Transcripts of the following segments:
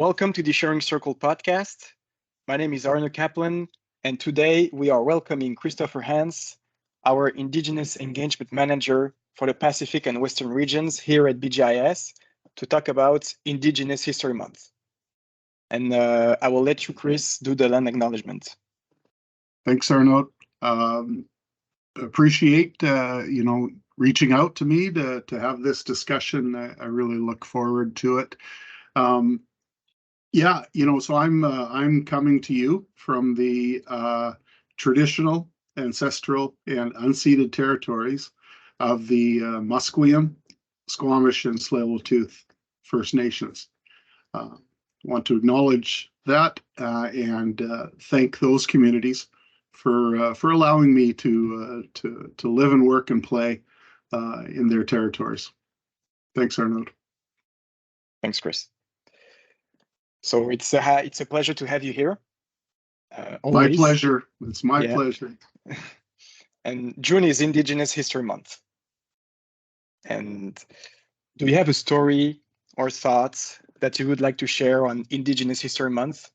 Welcome to the Sharing Circle podcast. My name is Arno Kaplan, and today we are welcoming Christopher Hans, our Indigenous Engagement Manager for the Pacific and Western regions here at BGIS, to talk about Indigenous History Month. And I will let you, Chris, do the land acknowledgement. Thanks, Arno. Appreciate reaching out to me to have this discussion. I really look forward to it. So I'm coming to you from the traditional, ancestral, and unceded territories of the Musqueam, Squamish, and Tsleil-Waututh First Nations. Want to acknowledge that and thank those communities for allowing me to live and work and play in their territories. Thanks, Arnold. Thanks, Chris. So it's a pleasure to have you here. My pleasure. It's my pleasure. And June is Indigenous History Month. And do you have a story or thoughts that you would like to share on Indigenous History Month?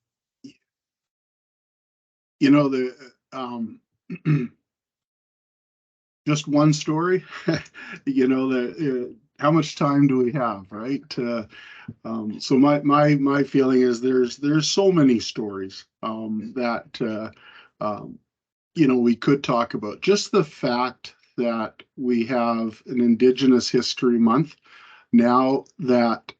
Just one story. How much time do we have, right? So my feeling is there's so many stories that we could talk about. Just the fact that we have an Indigenous History Month now that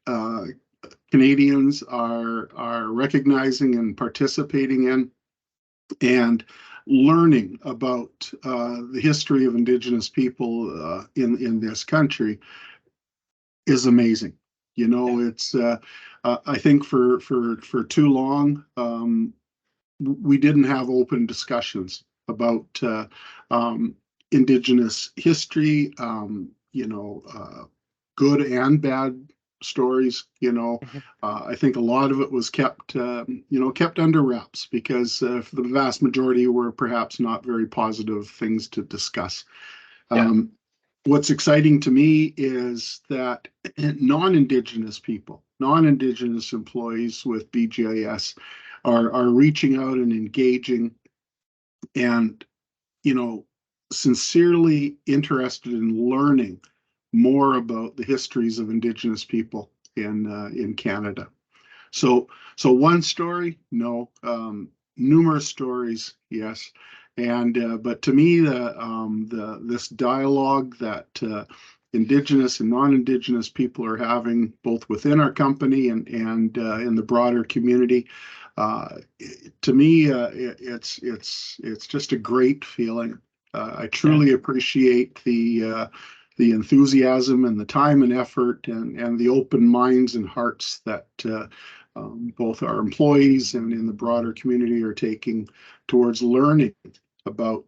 Canadians are recognizing and participating in and learning about the history of Indigenous people in this country is amazing. It's I think for too long we didn't have open discussions about Indigenous history, good and bad stories. I think a lot of it was kept under wraps because the vast majority were perhaps not very positive things to discuss. What's exciting to me is that non-Indigenous people, non-Indigenous employees with BGIS are reaching out and engaging and, sincerely interested in learning more about the histories of Indigenous people in Canada. So one story, no. Numerous stories, yes. And but to me, this dialogue that Indigenous and non-Indigenous people are having, both within our company and in the broader community, to me, it's just a great feeling. I truly appreciate the enthusiasm and the time and effort and the open minds and hearts that both our employees and in the broader community are taking towards learning about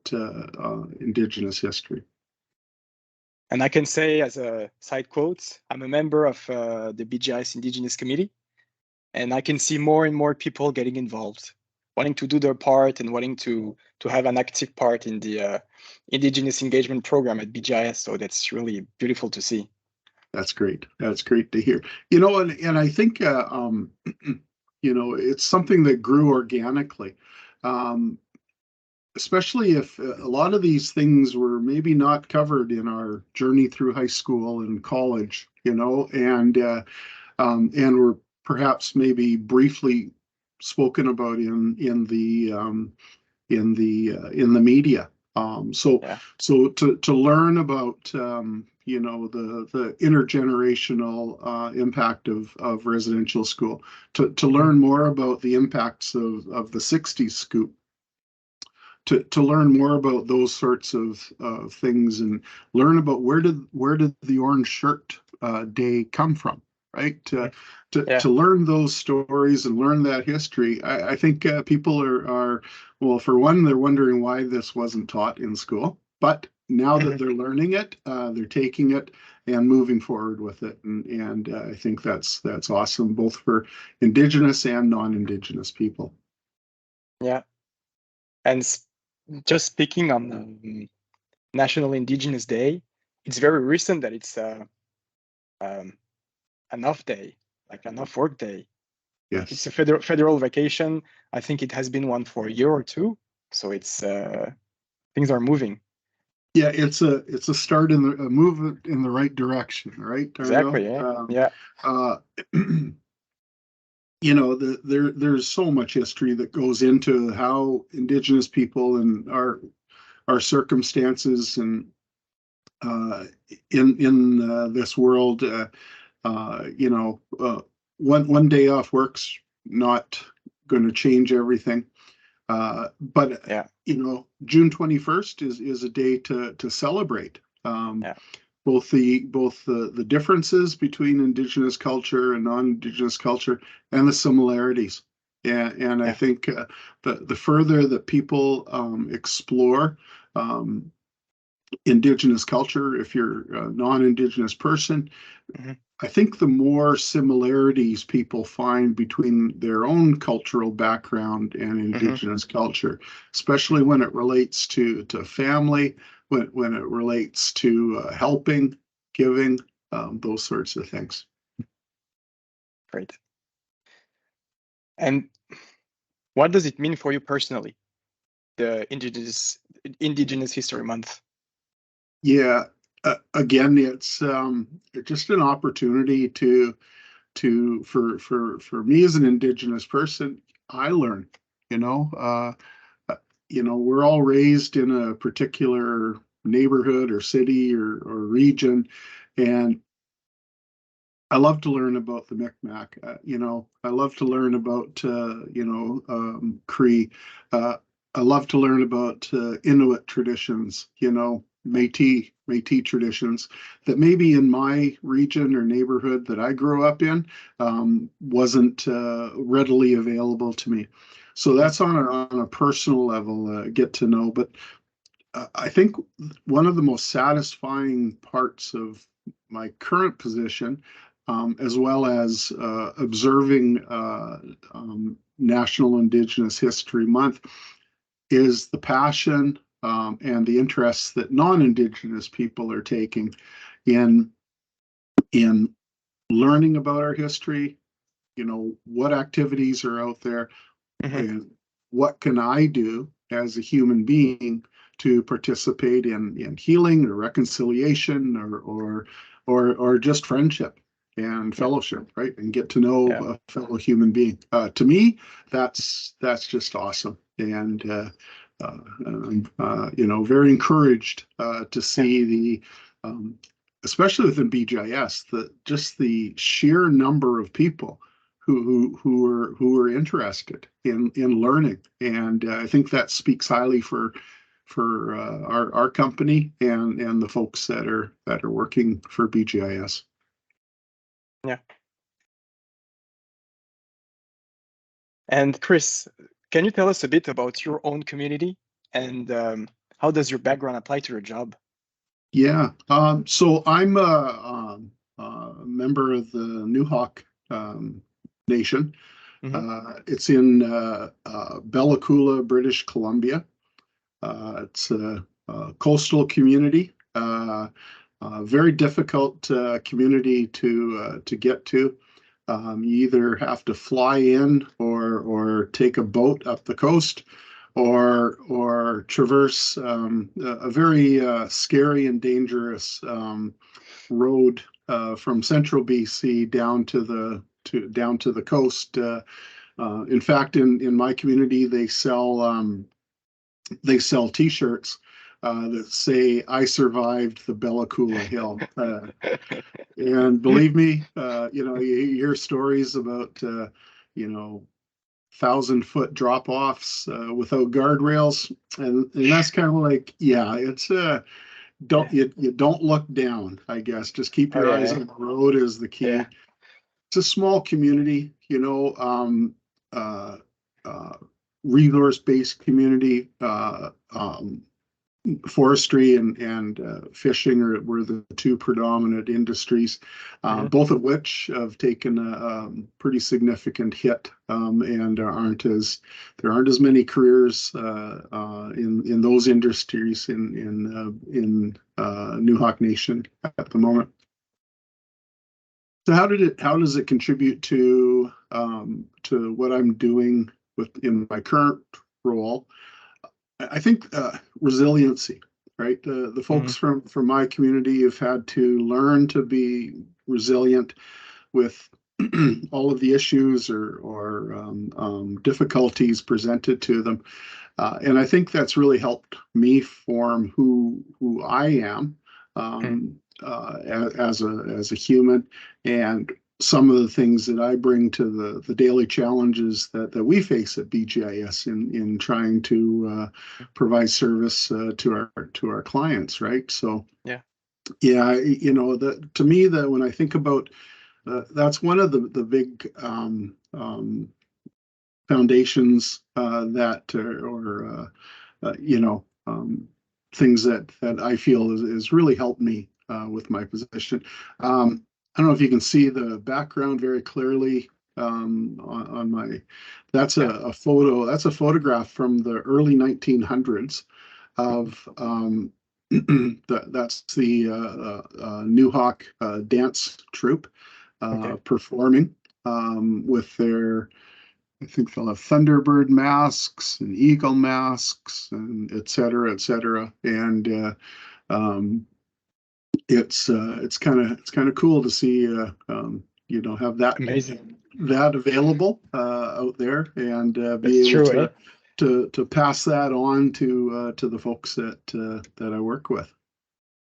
Indigenous history. And I can say, as a side quote, I'm a member of the BGIS Indigenous Committee, and I can see more and more people getting involved, wanting to do their part and wanting to have an active part in the Indigenous Engagement Program at BGIS. So that's really beautiful to see. That's great. That's great to hear. And I think it's something that grew organically. Especially if a lot of these things were maybe not covered in our journey through high school and college, and were perhaps maybe briefly spoken about in the media. So to learn about the intergenerational impact of residential school, to learn more about the impacts of the 60s scoop. To learn more about those sorts of things and learn about where did the orange shirt day come from, right? To learn those stories and learn that history, I think people are well, for one, they're wondering why this wasn't taught in school, but now that they're learning it, they're taking it and moving forward with it, and I think that's awesome, both for Indigenous and non-Indigenous people. Yeah, and just speaking on National Indigenous Day, it's very recent that it's an off day, like an off work day. Yes. It's a federal vacation. I think it has been one for a year or two. So it's things are moving. Yeah, it's a start in a move in the right direction, right, Dario? Exactly. Yeah. You know, there's so much history that goes into how Indigenous people and our circumstances and in this world, you know, one day off work's not going to change everything. But Yeah. you know, June 21st is a day to celebrate. Yeah. Both the differences between Indigenous culture and non-Indigenous culture and the similarities. And I Yeah. think the further that people explore Indigenous culture, if you're a non-Indigenous person, Mm-hmm. I think the more similarities people find between their own cultural background and Mm-hmm. Indigenous culture, especially when it relates to family, when it relates to helping, giving, those sorts of things. Great. And what does it mean for you personally, the Indigenous History Month? Yeah, again, it's just an opportunity for me as an Indigenous person. I learn, you know, you know, we're all raised in a particular neighborhood or city or region, and I love to learn about the Micmac. You know, I love to learn about you know, Cree. I love to learn about Inuit traditions. You know, Métis traditions that maybe in my region or neighborhood that I grew up in wasn't readily available to me. So that's on a personal level, get to know. But I think one of the most satisfying parts of my current position, as well as observing National Indigenous History Month, is the passion and the interests that non-Indigenous people are taking in in learning about our history. You know, what activities are out there, Mm-hmm. and what can I do as a human being to participate in healing or reconciliation or just friendship and Yeah. fellowship, right? And get to know Yeah. a fellow human being. To me, that's just awesome, and you know, very encouraged to Yeah. see the especially within BGIS, just the sheer number of people who are interested in learning, and I think that speaks highly for our company and the folks that are working for BGIS. Yeah. And Chris, can you tell us a bit about your own community and how does your background apply to your job? Yeah, so I'm a member of the Nuhawk Nation. Mm-hmm. It's in Bella Coola, British Columbia. It's a coastal community, very difficult community to get to. You either have to fly in or take a boat up the coast, or traverse a very scary and dangerous road from central BC down to the coast. In fact, in my community, they sell T-shirts that say "I survived the Bella Coola Hill." And believe me, you know, you hear stories about you know, 1,000-foot drop-offs without guardrails, and that's kind of like, yeah, it's don't Yeah. you don't look down, I guess. Just keep Oh your eyes yeah. on the road is the Yeah. key. It's a small community, you know, uh, uh, resource-based community. Forestry and fishing were the two predominant industries, Mm-hmm. both of which have taken a pretty significant hit, and there aren't as many careers in those industries in Nuhawk Nation at the moment. So how does it contribute to what I'm doing in my current role? I think resiliency, right? The folks from my community have had to learn to be resilient with all of the issues or difficulties presented to them, and I think that's really helped me form who I am as a human, and some of the things that I bring to the daily challenges that we face at BGIS in trying to provide service to our clients, right? So Yeah. To me, when I think about that's one of the big foundations things that I feel is really helped me with my position. I don't know if you can see the background very clearly on my. That's a photo. That's a photograph from the early 1900s of that's the New Hawk dance troupe performing with their. I think they'll have Thunderbird masks and eagle masks and et cetera, and it's kind of cool to see have that Amazing. that available out there and be That's able true, eh? to pass that on to the folks that I work with.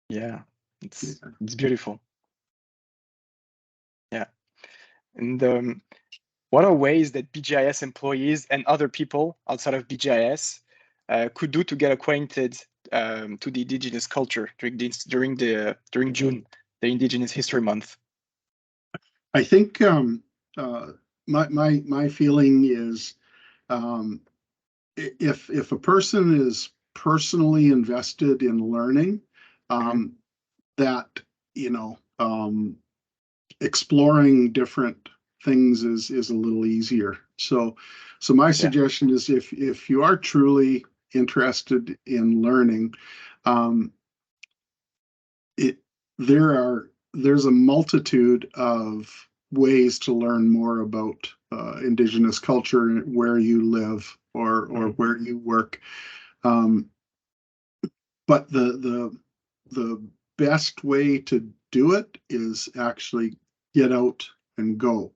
Yeah, it's beautiful. Yeah, and what are ways that BGIS employees and other people outside of BGIS could do to get acquainted to the Indigenous culture during June, the Indigenous History Month? I think my feeling is if a person is personally invested in learning, that exploring different things is a little easier. So my suggestion is if you are truly interested in learning, there's a multitude of ways to learn more about Indigenous culture where you live or where you work. But the best way to do it is actually get out and go.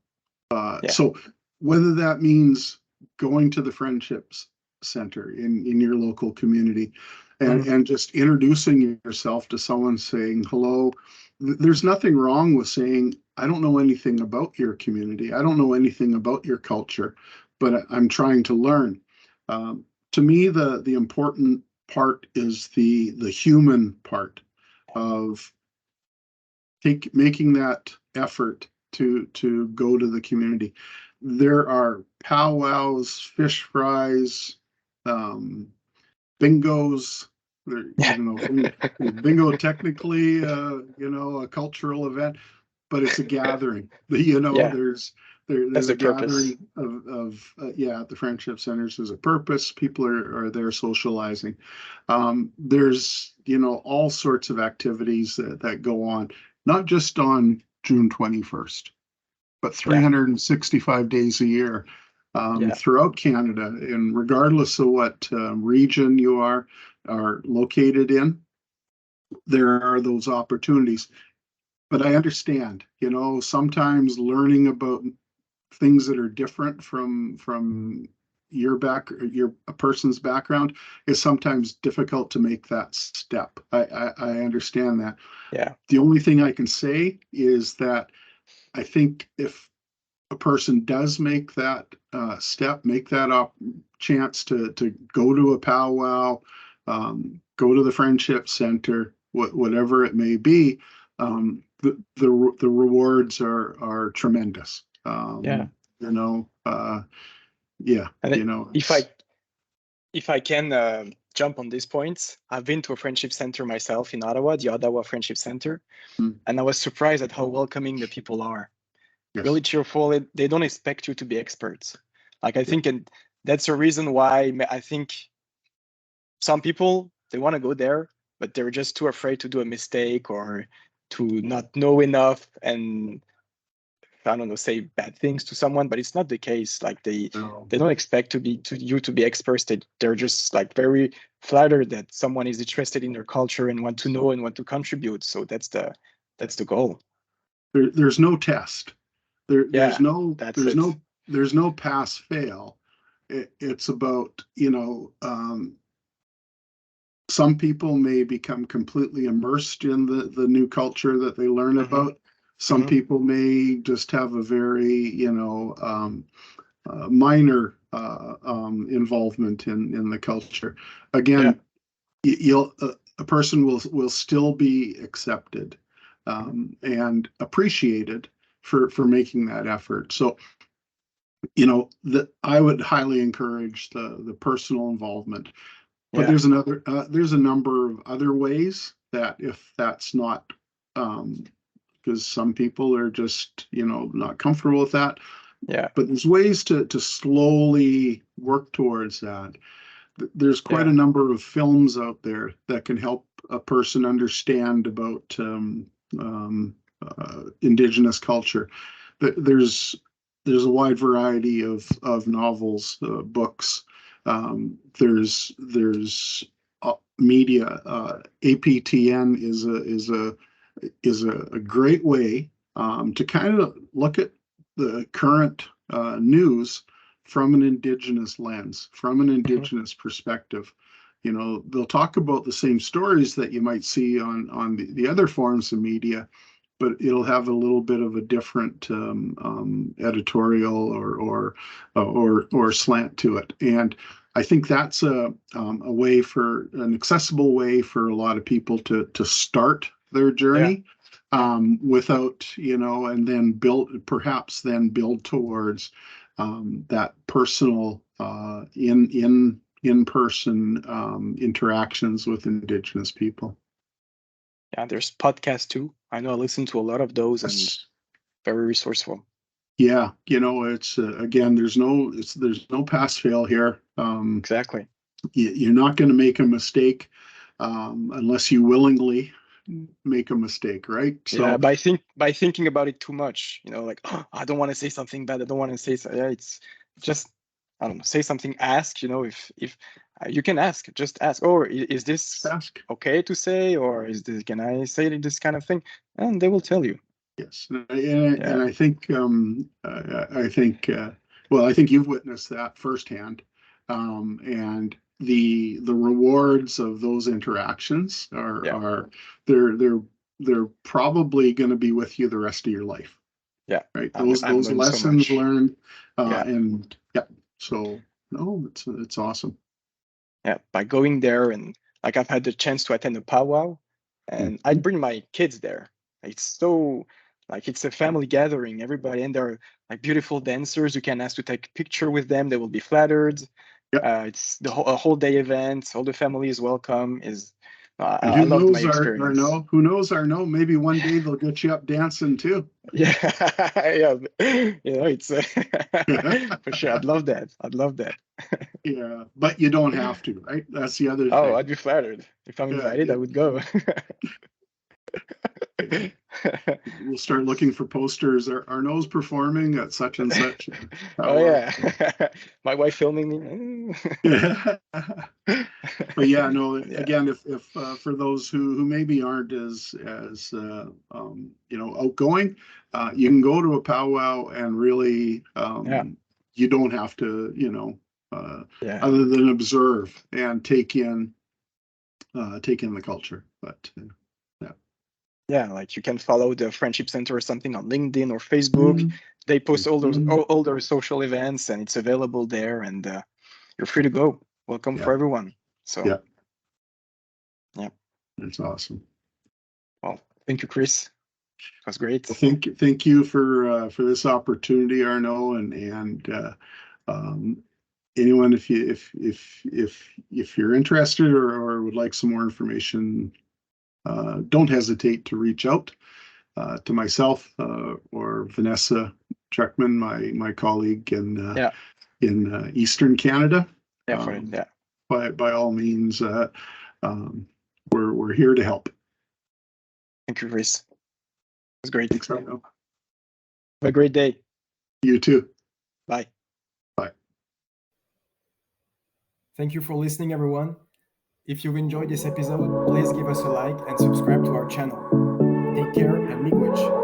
So whether that means going to the Friendships Center in your local community and just introducing yourself to someone, saying hello. There's nothing wrong with saying, I don't know anything about your community. I don't know anything about your culture, but I'm trying to learn. To me, the important part is the human part of making that effort to go to the community. There are powwows, fish fries, bingos. Even though bingo technically, a cultural event, but it's a gathering. There's That's a the purpose. gathering of at the Friendship Centers. There's a purpose. People are there socializing. There's all sorts of activities that go on, not just on June 21st, but 365 days a year throughout Canada, and regardless of what region you are located in, there are those opportunities. But I understand, sometimes learning about things that are different from a person's background is sometimes difficult to make that step. I understand that. Yeah. The only thing I can say is that I think if a person does make that step, make that chance to go to a powwow, go to the Friendship Center, whatever it may be, the rewards are tremendous. Yeah. If I can jump on these points, I've been to a Friendship Center myself in Ottawa, the Ottawa Friendship Center, and I was surprised at how welcoming the people are. Yes. Really cheerful. They don't expect you to be experts. Like I think, and that's the reason why I think some people, they want to go there, but they're just too afraid to do a mistake or to not know enough. And I don't know, say bad things to someone, but it's not the case. Like they No. don't expect you to be experts. They're just like very flattered that someone is interested in their culture and want to know and want to contribute. So that's the goal. There's no test. There's Yeah, no that's it. there's no pass fail. It's about, some people may become completely immersed in the new culture that they learn about. Some people may just have a very, minor involvement in the culture. Again, a person will still be accepted and appreciated for making that effort. So, I would highly encourage the personal involvement. But there's a number of other ways that, if that's not, because some people are just, not comfortable with that. Yeah. But there's ways to slowly work towards that. There's quite a number of films out there that can help a person understand about Indigenous culture. There's a wide variety of novels, books. There's media. APTN is a great way to kind of look at the current news from an Indigenous lens, from an Indigenous perspective. They'll talk about the same stories that you might see on the other forms of media, but it'll have a little bit of a different editorial or slant to it. And I think that's a way, for an accessible way for a lot of people to start their journey without, and then perhaps build towards that personal in-person interactions with Indigenous people. Yeah, there's podcasts too. I know I listen to a lot of those and very resourceful. Yeah, it's again, there's no pass fail here. Exactly. You're not going to make a mistake unless you willingly make a mistake, right? So yeah, by thinking about it too much, like, oh, I don't want to say something bad. I don't want to say so. Yeah, it's just, I don't know, say something. Ask, if you can ask, just ask. Or is this okay to say, or can I say this kind of thing? And they will tell you. Yes, and I think I think you've witnessed that firsthand, and the rewards of those interactions are they're probably going to be with you the rest of your life. Yeah, right. Those lessons learned, and so no, it's awesome. Yeah, by going there, and like I've had the chance to attend a powwow, and I'd bring my kids there. It's so, like, it's a family gathering, everybody, and they're like beautiful dancers. You can ask to take a picture with them. They will be flattered. It's a whole day event. All the family is welcome. I loved my experience. Who knows, Arnaud? Maybe one day they'll get you up dancing too. Yeah, it's for sure. I'd love that. Yeah, but you don't have to, right? That's the other thing. Oh, I'd be flattered. If I'm invited, I would go. We'll start looking for posters. Arnaud's performing at such and such. Oh yeah, my wife filming me. But yeah, no. Again, if for those who maybe aren't as outgoing, you can go to a powwow and really you don't have to other than observe and take in the culture, but. Yeah, like you can follow the Friendship Center or something on LinkedIn or Facebook. They post all their social events, and it's available there. And you're free to go. Welcome for everyone. So yeah, that's awesome. Well, thank you, Chris. It was great. Well, thank you for this opportunity, Arnaud, and anyone, if you're interested or would like some more information, don't hesitate to reach out to myself or Vanessa Treckman, my colleague in Eastern Canada. By all means, we're here to help. Thank you, Chris. It was great. Thanks, Arnaud. Have a great day. You too. Bye. Bye. Thank you for listening, everyone. If you've enjoyed this episode, please give us a like and subscribe to our channel. Take care and miigwech.